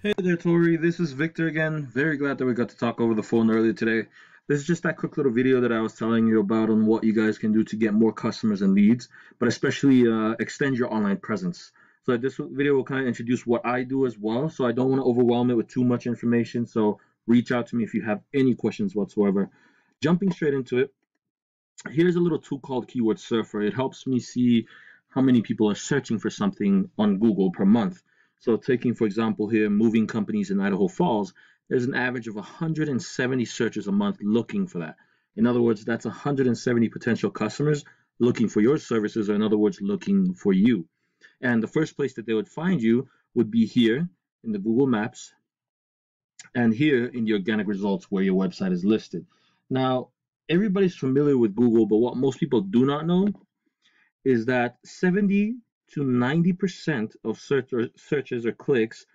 Hey there, Tori. This is Victor again. Very glad that we got to talk over the phone earlier today. This is just that quick little video that I was telling you about on what you guys can do to get more customers and leads, but especially extend your online presence. So this video will kind of introduce what I do as well. So I don't want to overwhelm it with too much information. So reach out to me if you have any questions whatsoever. Jumping straight into it, here's a little tool called Keyword Surfer. It helps me see how many people are searching for something on Google per month. So taking, for example, here, moving companies in Idaho Falls, there's an average of 170 searches a month looking for that. In other words, that's 170 potential customers looking for your services, or in other words, looking for you. And the first place that they would find you would be here in the Google Maps and here in the organic results where your website is listed. Now, everybody's familiar with Google, but what most people do not know is that 70 to 90% of searches or clicks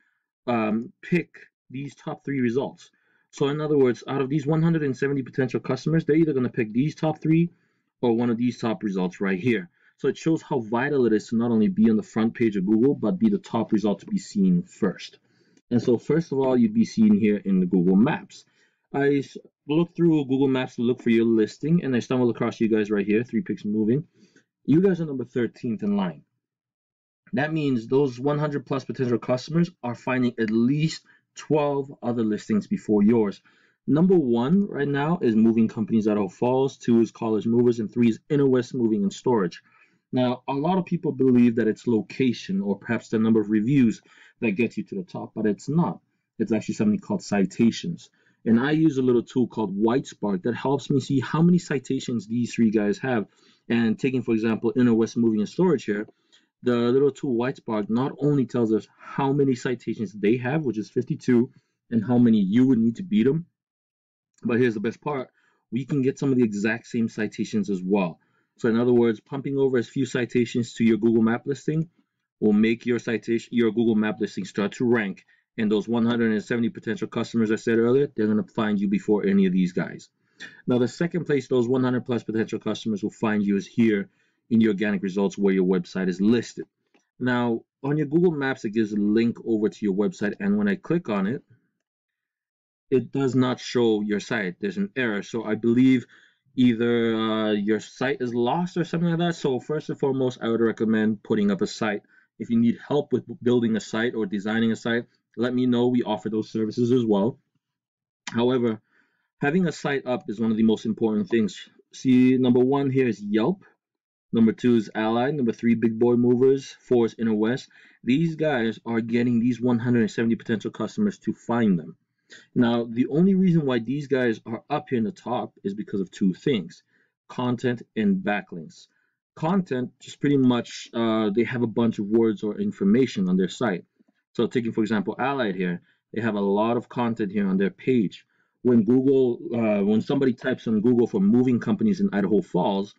pick these top three results. So in other words, out of these 170 potential customers, they're either going to pick these top three or one of these top results right here. So it shows how vital it is to not only be on the front page of Google, but be the top result to be seen first. And so first of all, you'd be seen here in the Google Maps. I looked through Google Maps to look for your listing, and I stumbled across you guys right here, 3 Picks Moving. You guys are number 13th in line. That means those 100 plus potential customers are finding at least 12 other listings before yours. Number 1 right now is Moving Companies Idaho Falls, 2 is College Movers, and 3 is Inner West Moving and Storage. Now, a lot of people believe that it's location or perhaps the number of reviews that gets you to the top, but it's not. It's actually something called citations. And I use a little tool called WhiteSpark that helps me see how many citations these 3 guys have. And taking, for example, Inner West Moving and Storage here, the little tool WhiteSpark not only tells us how many citations they have, which is 52, and how many you would need to beat them, but here's the best part, we can get some of the exact same citations as well. So in other words, pumping over as few citations to your Google Map listing will make your Google Map listing start to rank, and those 170 potential customers I said earlier, they're going to find you before any of these guys. Now, the second place those 100 plus potential customers will find you is here in the organic results where your website is listed. Now, on your Google Maps, it gives a link over to your website, and when I click on it, it does not show your site. There's an error. So I believe either your site is lost or something like that. So first and foremost, I would recommend putting up a site. If you need help with building a site or designing a site, let me know. We offer those services as well. However, having a site up is one of the most important things. See, number 1 here is Yelp. Number 2 is Allied. Number 3, Big Boy Movers. 4 is Inner West. These guys are getting these 170 potential customers to find them. Now, the only reason why these guys are up here in the top is because of 2 things: content and backlinks. Content, just pretty much, they have a bunch of words or information on their site. So taking, for example, Allied here, they have a lot of content here on their page. When somebody types on Google for moving companies in Idaho Falls,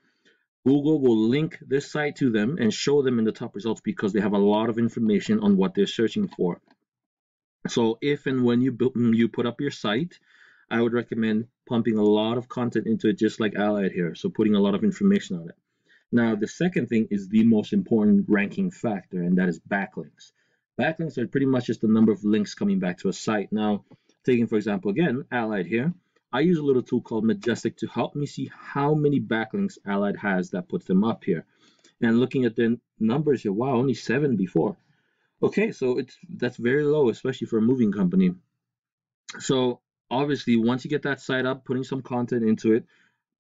Google will link this site to them and show them in the top results because they have a lot of information on what they're searching for. So if and when you put up your site, I would recommend pumping a lot of content into it, just like Allied here. So putting a lot of information on it. Now, the second thing is the most important ranking factor, and that is backlinks. Backlinks are pretty much just the number of links coming back to a site. Now, taking, for example, again, Allied here, I use a little tool called Majestic to help me see how many backlinks Allied has that puts them up here. And looking at the numbers here, wow, only 7 before. Okay, so that's very low, especially for a moving company. So obviously, once you get that site up, putting some content into it,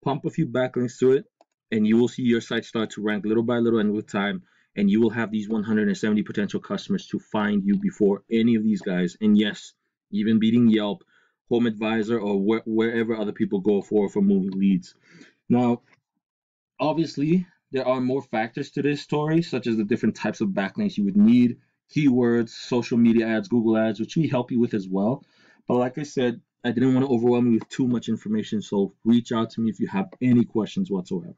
pump a few backlinks to it, and you will see your site start to rank little by little and with time, and you will have these 170 potential customers to find you before any of these guys. And yes, even beating Yelp, Home Advisor, or wherever other people go for moving leads. Now, obviously, there are more factors to this story, such as the different types of backlinks you would need, keywords, social media ads, Google ads, which we help you with as well. But like I said, I didn't want to overwhelm you with too much information, so reach out to me if you have any questions whatsoever.